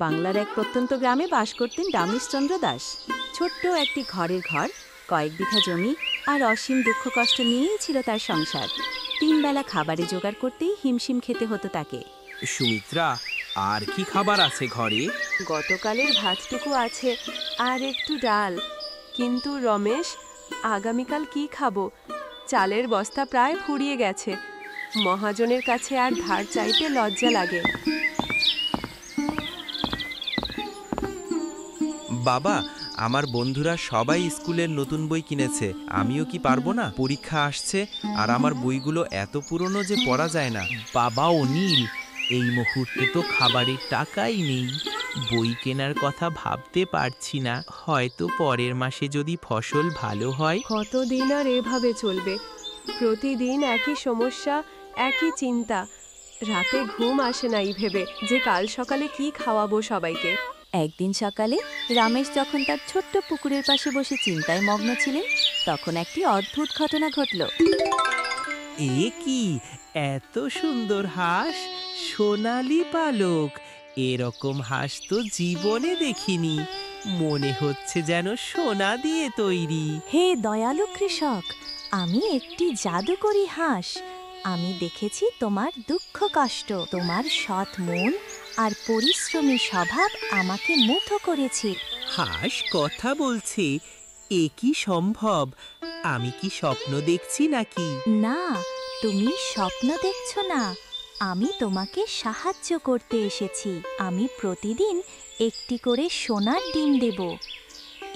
বাংলার এক প্রত্যন্ত গ্রামে বাস করতেন রমেশচন্দ্র দাস। ছোট্ট একটি ঘরের ঘর, কয়েক বিঘা জমি আর অসীম দুঃখ কষ্ট নিয়েই ছিল তার সংসার। 3 বেলা খাবারে জোগাড় করতেই হিমশিম খেতে হতো তাকে। সুমিত্রা, আর কি খাবার আছে ঘরে? গতকালের ভাতটুকু আছে আর একটু ডাল। কিন্তু রমেশ, আগামীকাল কি খাবো? চালের বস্তা প্রায় ফুরিয়ে গেছে। মহাজনের কাছে আর ধার চাইতে লজ্জা লাগে। বাবা, আমার বন্ধুরা সবাই স্কুলের নতুন বই কিনেছে, আমিও কি পারবো না? পরীক্ষা আসছে আর আমার বইগুলো এত পুরনো যে পড়া যায় না। বাবা অনিল, এই মুহূর্তে তো খাবারের টাকাই নেই, বই কেনার কথা ভাবতে পারছি না। হয়তো পরের মাসে যদি ফসল ভালো হয়। কতদিন আর এভাবে চলবে? প্রতিদিন একই সমস্যা, একই চিন্তা। রাতে ঘুম আসে না এই ভেবে যে কাল সকালে কি খাওয়াবো সবাইকে। একদিন সকালে রমেশ যখন তার ছোট্ট পুকুরের পাশে বসে চিন্তায় মগ্ন ছিলেন, তখন একটি অদ্ভুত ঘটনা ঘটল। এ কি, এত সুন্দর হাঁস, সোনালি পালক! এরকম হাঁস তো জীবনে দেখিনি, মনে হচ্ছে যেন সোনা দিয়ে তৈরি। হে দয়ালু কৃষক, আমি একটি জাদুকরী হাঁস। আমি দেখেছি তোমার দুঃখ কষ্ট, তোমার সৎ মন আর পরিশ্রমী স্বভাব আমাকে মুগ্ধ করেছে। হাঁস কথা বলছে, এ কি সম্ভব? আমি কি স্বপ্ন দেখছি নাকি? না, তুমি স্বপ্ন দেখছো না, আমি তোমাকে সাহায্য করতে এসেছি। আমি প্রতিদিন একটি করে সোনার ডিম দেব।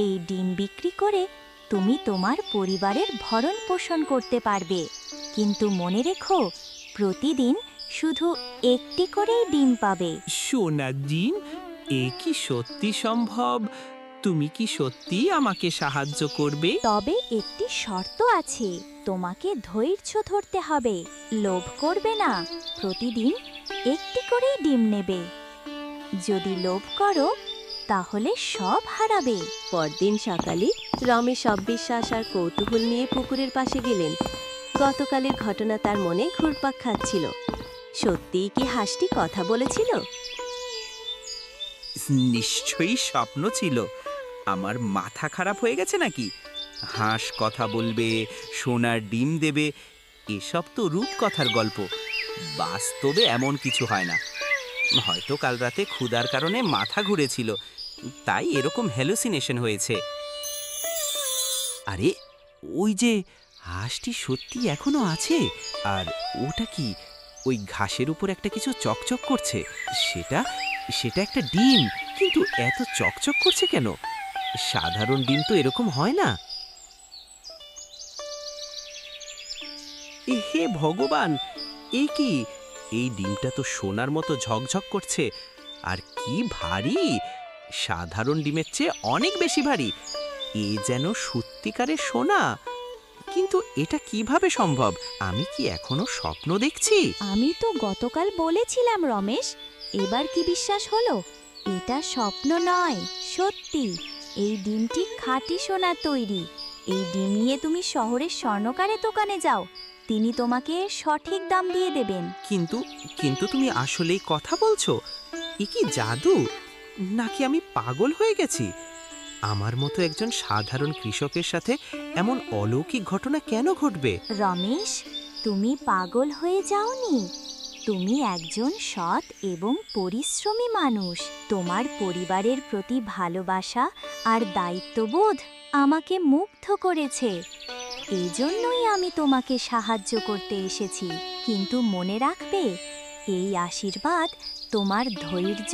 এই ডিম বিক্রি করে তুমি তোমার পরিবারের ভরণ পোষণ করতে পারবে। কিন্তু মনে রেখো, প্রতিদিন শুধু একটি করেই ডিম পাবে। সোনার ডিম? এ কি সত্যি সম্ভব? তুমি কি সত্যি আমাকে সাহায্য করবে? তবে একটি শর্ত আছে, তোমাকে ধৈর্য ধরতে হবে, লোভ করবে না, প্রতিদিন একটি করেই ডিম নেবে। যদি লোভ করো তাহলে সব হারাবে। পরদিন সকালে রমেশ অবিশ্বাস আর কৌতূহল নিয়ে পুকুরের পাশে গেলেন। গতকালের ঘটনা তার মনে ঘুরপাক খাচ্ছিল। সত্যিই কি হাঁসটি কথা বলেছিল? নিশ্চয়ই স্বপ্ন ছিল। আমার মাথা খারাপ হয়ে গেছে নাকি? হাঁস কথা বলবে, সোনার ডিম দেবে, এসব তো রূপকথার গল্প। বাস্তবে এমন কিছু হয় না। হয়তো কাল রাতে ক্ষুধার কারণে মাথা ঘুরেছিল, তাই এরকম হ্যালুসিনেশন হয়েছে। আরে, ওই যে হাঁসটি সত্যি এখনো আছে। আর ওটা কি? ওই ঘাসের উপর একটা কিছু চকচক করছে। সেটা সেটা একটা ডিম, কিন্তু এত চকচক করছে কেন? সাধারণ ডিম তো এরকম হয় না। হে ভগবান, এ কি? এই ডিমটা তো সোনার মতো ঝকঝক করছে। আর কি ভারী! সাধারণ ডিমের চেয়ে অনেক বেশি ভারী। এ যেন সত্যিকারের সোনা। কিন্তু এটা কিভাবে সম্ভব? আমি কি এখনো স্বপ্ন দেখছি? আমি তো গতকাল বলেছিলাম রমেশ, এবার কি বিশ্বাস হলো? এটা স্বপ্ন নয়, সত্যি। এই ডিমটি খাঁটি সোনার তৈরি। এই ডিম নিয়ে তুমি শহরের স্বর্ণকারের দোকানে যাও, তিনি তোমাকে সঠিক দাম দিয়ে দেবেন। কিন্তু কিন্তু তুমি আসলেই কথা বলছো? এ কি জাদু, নাকি আমি পাগল হয়ে গেছি? আমার মতো একজন সাধারণ কৃষকের সাথে এমন অলৌকিক ঘটনা কেন ঘটবে? রমেশ, তুমি পাগল হয়ে যাওনি। তুমি একজন সৎ এবং পরিশ্রমী মানুষ। তোমার পরিবারের প্রতি ভালোবাসা আর দায়িত্ববোধ আমাকে মুগ্ধ করেছে। এজন্যই আমি তোমাকে সাহায্য করতে এসেছি। কিন্তু মনে রাখবে, এই আশীর্বাদ তোমার ধৈর্য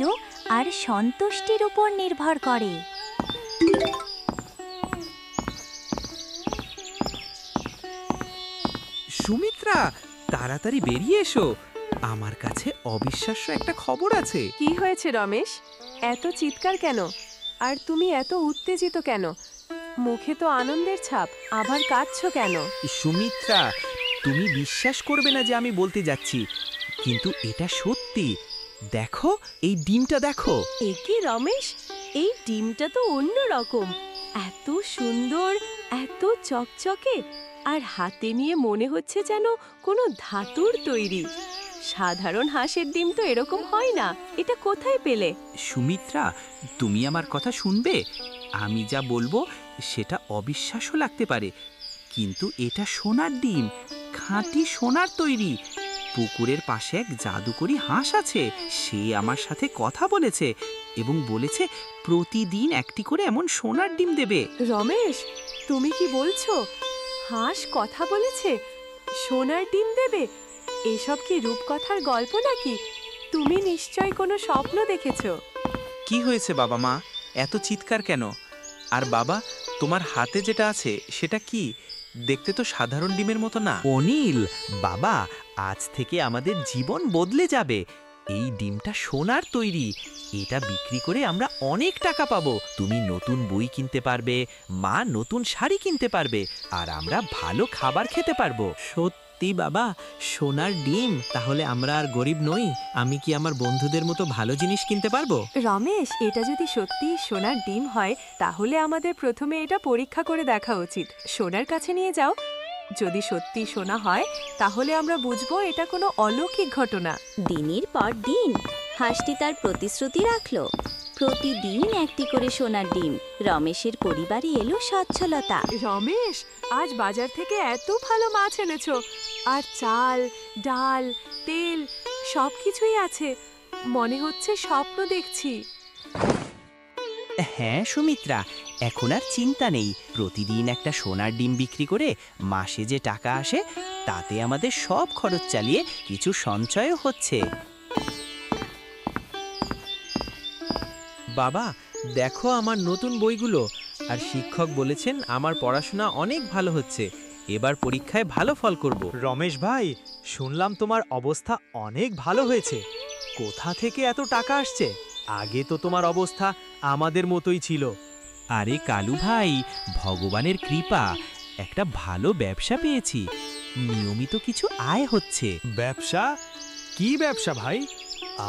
আর সন্তুষ্টির উপর নির্ভর করে। সুমিত্রা, তাড়াতাড়ি বেরিয়ে এসো, আমার কাছে অবিশ্বাস্য একটা খবর আছে। কি হয়েছে রমেশ? এত চিৎকার কেন? আর তুমি এত উত্তেজিত কেন? মুখে তো আনন্দের ছাপ, আবার কাঁদছো কেন? সুমিত্রা, তুমি বিশ্বাস করবে না যে আমি বলতে যাচ্ছি, কিন্তু এটা সত্যি। দেখো, এই ডিমটা দেখো। এ কি রমেশ, এই ডিমটা তো অন্য রকম। এত সুন্দর, এত চকচকে, আর হাতে নিয়ে মনে হচ্ছে যেন কোনো ধাতুর তৈরি। সাধারণ হাঁসের ডিম তো এরকম হয় না, এটা কোথায় পেলে? সুমিত্রা, তুমি আমার কথা শুনবে? আমি যা বলবো সেটা অবিশ্বাস্য লাগতে পারে, কিন্তু এটা সোনার ডিম, খাঁটি সোনার তৈরি। পুকুরের পাশে এক জাদুকরি হাঁস আছে, সে আমার সাথে কথা বলেছে এবং বলেছে প্রতিদিন একটি করে এমন সোনার ডিম দেবে। রমেশ, তুমি কি বলছো? হাঁস কথা বলেছে, সোনার ডিম দেবে? এসব কি রূপকথার গল্প নাকি? তুমি নিশ্চয় কোনো স্বপ্ন দেখেছো। কি হয়েছে বাবা মা, এত চিৎকার কেন? আর বাবা, তোমার হাতে যেটা আছে সেটা কি? দেখতে তো সাধারণ ডিমের মতো না। অনিল বাবা, আজ থেকে আমাদের জীবন বদলে যাবে। এই ডিমটা সোনার তৈরি, এটা বিক্রি করে আমরা অনেক টাকা পাবো। তুমি নতুন বই কিনতে পারবে, মা নতুন শাড়ি কিনতে পারবে, আর আমরা ভালো খাবার খেতে পারবো। সত্যি বাবা, সোনার ডিম! তাহলে আমরা আর গরিব নই। আমি কি আমার বন্ধুদের মতো ভালো জিনিস কিনতে পারবো? রমেশ, এটা যদি সত্যি সোনার ডিম হয় তাহলে আমাদের প্রথমে এটা পরীক্ষা করে দেখা উচিত। সোনার কাছে নিয়ে যাও। যদি সত্যি সোনা হয় তাহলে আমরা বুঝবো এটা কোনো অলৌকিক ঘটনা। দিনের পর দিন হাঁসটি তার প্রতিশ্রুতি রাখল। প্রতিদিন একটি করে সোনার ডিম। রমেশের পরিবারে এলো সচ্ছলতা। রমেশ, আজ বাজার থেকে এত ভালো মাছ এনেছো, আর চাল, ডাল, তেল সবকিছুই আছে। মনে হচ্ছে স্বপ্ন দেখছি। হ্যাঁ সুমিত্রা, এখন আর চিন্তা নেই। প্রতিদিন একটা সোনার ডিম বিক্রি করে মাসে যে টাকা আসে তাতে আমাদের সব খরচ চালিয়ে কিছু সঞ্চয়ও হচ্ছে। বাবা, দেখো আমার নতুন বইগুলো। আর শিক্ষক বলেছেন আমার পড়াশোনা অনেক ভালো হচ্ছে। এবার পরীক্ষায় ভালো ফল করব। রমেশ ভাই, শুনলাম তোমার অবস্থা অনেক ভালো হয়েছে। কোথা থেকে এত টাকা আসছে? আগে তো তোমার অবস্থা আমাদের মতোই ছিল। আরে কালু ভাই, ভগবানের কৃপা, একটা ভালো ব্যবসা পেয়েছি। নিয়মিত কিছু আয় হচ্ছে। ব্যবসা? কি ব্যবসা ভাই?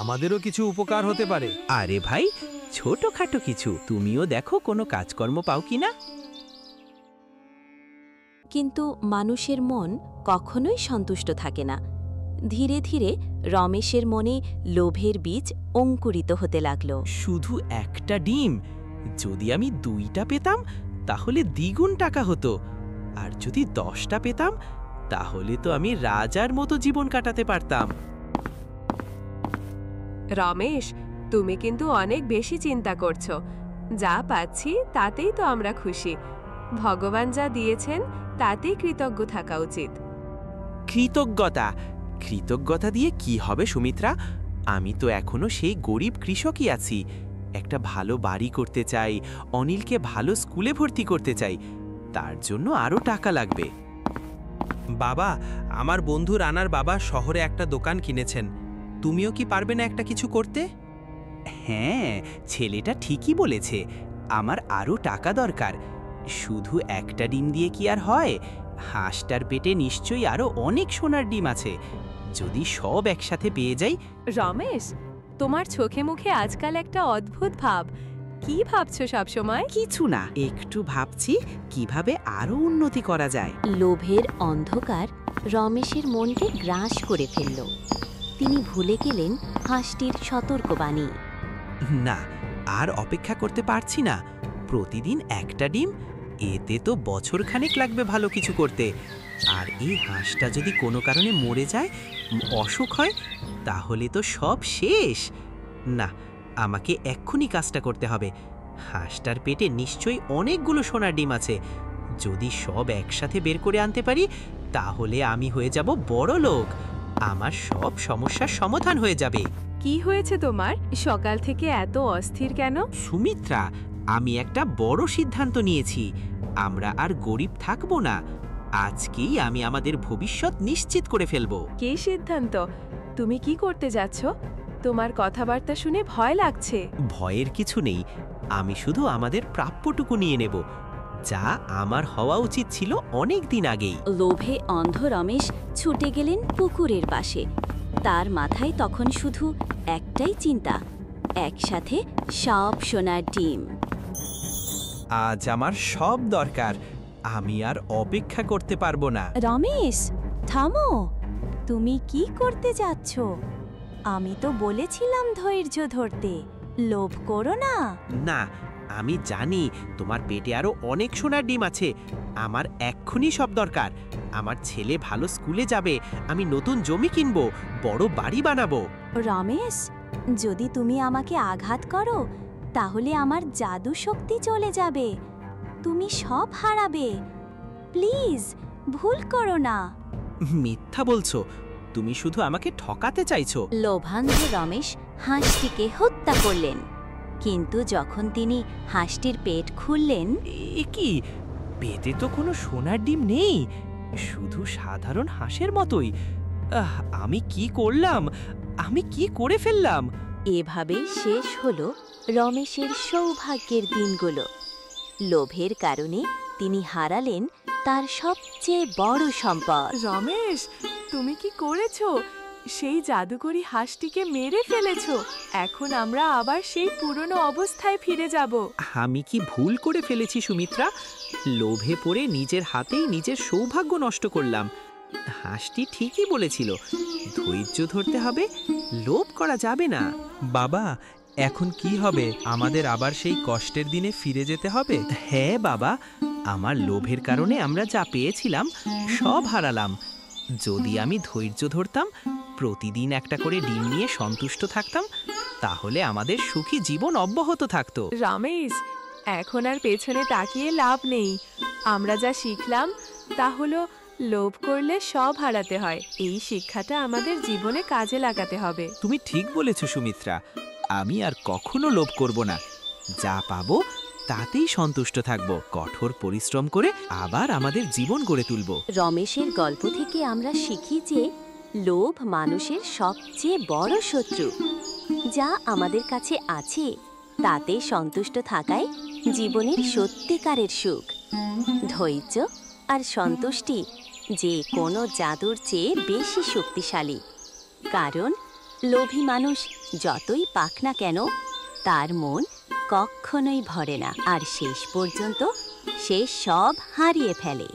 আমাদেরও কিছু উপকার হতে পারে। আরে ভাই, ছোটখাটো কিছু। তুমিও দেখো কোনো কাজকর্ম পাও কিনা। কিন্তু মানুষের মন কখনোই সন্তুষ্ট থাকে না। ধীরে ধীরে রমেশের মনে লোভের বীজ অঙ্কুরিত হতে লাগল। শুধু একটা ডিম, যদি আমি 2টা পেতাম তাহলে দ্বিগুণ টাকা হতো। আর যদি 10টা পেতাম তাহলে তো আমি রাজার মতো জীবন কাটাতে পারতাম। রমেশ, তুমি কিন্তু অনেক বেশি চিন্তা করছো। যা পাচ্ছি তাতেই তো আমরা খুশি। ভগবান যা দিয়েছেন তাতেই কৃতজ্ঞ থাকা উচিত। কৃতজ্ঞতা? কৃতজ্ঞতা দিয়ে কি হবে সুমিত্রা? আমি তো এখনো সেই গরিব কৃষকই আছি। একটা ভালো বাড়ি করতে চাই, অনিলকে ভালো স্কুলে ভর্তি করতে চাই। তার জন্য আরো টাকা লাগবে। বাবা, আমার বন্ধু রানার বাবা শহরে একটা দোকান কিনেছেন। তুমিও কি পারবে না একটা কিছু করতে? হ্যাঁ, ছেলেটা ঠিকই বলেছে। আমার আরো টাকা দরকার। শুধু একটা ডিম দিয়ে কি আর হয়? হাঁসটার পেটে নিশ্চয়ই আরো অনেক সোনার ডিম আছে। যদি সব একসাথে পেয়ে যাই। রমেশ, তোমার চোখে মুখে আজকাল একটা অদ্ভুত ভাব। কি ভাবছো সবসময়? কিছু না, একটু ভাবছি কিভাবে আরো উন্নতি করা যায়। লোভের অন্ধকার রমেশের মনকে গ্রাস করে ফেলল। তিনি ভুলে গেলেন হাঁসটির সতর্কবাণী। না, আর অপেক্ষা করতে পারছি না। প্রতিদিন একটা ডিম, এতে তো বছরখানেক লাগবে ভালো কিছু করতে। আর এই হাঁসটা যদি কোনো কারণে মরে যায়, অসুখ হয়, তাহলে তো সব শেষ। না, আমাকে এক্ষুনি কাজটা করতে হবে। হাঁসটার পেটে নিশ্চয়ই অনেকগুলো সোনার ডিম আছে। যদি সব একসাথে বের করে আনতে পারি তাহলে আমি হয়ে যাব বড় লোক। আমার সব সমস্যার সমাধান হয়ে যাবে। কি হয়েছে তোমার? সকাল থেকে এত অস্থির কেন? সুমিত্রা, আমি একটা বড় সিদ্ধান্ত নিয়েছি। আমরা আর গরিব থাকবো না। আজকেই আমি আমাদের ভবিষ্যৎ নিশ্চিত করে ফেলবো। কি সিদ্ধান্ত? তুমি কি করতে যাচ্ছ? তোমার কথাবার্তা শুনে ভয় লাগছে। ভয়ের কিছু নেই। আমি শুধু আমাদের প্রাপ্যটুকু নিয়ে নেব, যা আমার হওয়া উচিত ছিল অনেক দিন আগেই। লোভে অন্ধ রমেশ ছুটে গেলেন পুকুরের পাশে। তার মাথায় তখন শুধু একটাই চিন্তা, একসাথে সব সোনার ডিম। আজ আমার সব দরকার। আমি আর অপেক্ষা করতে পারবো না। রমেশ, থামো। তুমি কি করতে যাচ্ছ? আমি তো বলেছিলাম ধৈর্য ধরতে। লোভ করো না। না, আমি জানি তোমার পেটে আরো অনেক সোনার ডিম আছে। আমার এক্ষুনি সব দরকার। আমার ছেলে ভালো স্কুলে যাবে, আমি নতুন জমি কিনবো, বড় বাড়ি বানাবো। রমেশ, যদি তুমি আমাকে আঘাত করো তাহলে আমার জাদু শক্তি চলে যাবে। তুমি সব হারাবে। প্লিজ, ভুল করো না। মিথ্যা বলছো, তুমি শুধু আমাকে ঠকাতে চাইছো। লোভান্ধ রমেশ হাঁসটিকে হত্যা করলেন, কিন্তু যখন তিনি হাঁসটির পেট খুললেন, এ কি, পেটে তো কোনো সোনার ডিম নেই, শুধু সাধারণ হাঁসের মতোই। আমি কি করলাম? আমি কি করে ফেললাম? এভাবেই শেষ হলো রমেশের সৌভাগ্যের দিনগুলো। লোভের কারণে তিনি হারালেন তার সবচেয়ে বড় সম্পদ। রমেশ, তুমি কি করেছো? সেই জাদুকরি হাঁসটিকে মেরে ফেলেছো। এখন আমরা আবার সেই পুরনো অবস্থায় ফিরে যাব। আমি কি ভুল করে ফেলেছি সুমিত্রা? লোভে পড়ে নিজের হাতেই নিজের সৌভাগ্য নষ্ট করলাম। হাঁসটি ঠিকই বলেছিল, ধৈর্য ধরতে হবে, লোভ করা যাবে না। বাবা, এখন কি হবে? আমাদের আবার সেই কষ্টের দিনে ফিরে যেতে হবে? হ্যাঁ বাবা, আমার লোভের কারণে আমরা যা পেয়েছিলাম সব হারালাম। যদি আমি ধৈর্য ধরতাম, প্রতিদিন একটা করে ডিম নিয়ে সন্তুষ্ট থাকতাম, তাহলে আমাদের সুখী জীবন অব্যাহত থাকতো। রমেশ, এখন আর পেছনে তাকিয়ে লাভ নেই। আমরা যা শিখলাম তা হলো লোভ করলে সব হারাতে হয়। এই শিক্ষাটা আমাদের জীবনে কাজে লাগাতে হবে। তুমি ঠিক বলেছ সুমিত্রা, আমি আর কখনো লোভ করব না। যা পাবো তাতেই সন্তুষ্ট থাকব, কঠোর পরিশ্রম করে আবার আমাদের জীবন গড়ে তুলব। রমেশের গল্প থেকে আমরা শিখি যে লোভ মানুষের সবচেয়ে বড় শত্রু। যা আমাদের কাছে আছে তাতে সন্তুষ্ট থাকাই জীবনের সত্যিকারের সুখ। ধৈর্য আর সন্তুষ্টি যে কোনো জাদুর চেয়ে বেশি শক্তিশালী, কারণ লোভী মানুষ যতই পাক না কেন তার মন কখনোই ভরে না, আর শেষ পর্যন্ত সে সব হারিয়ে ফেলে।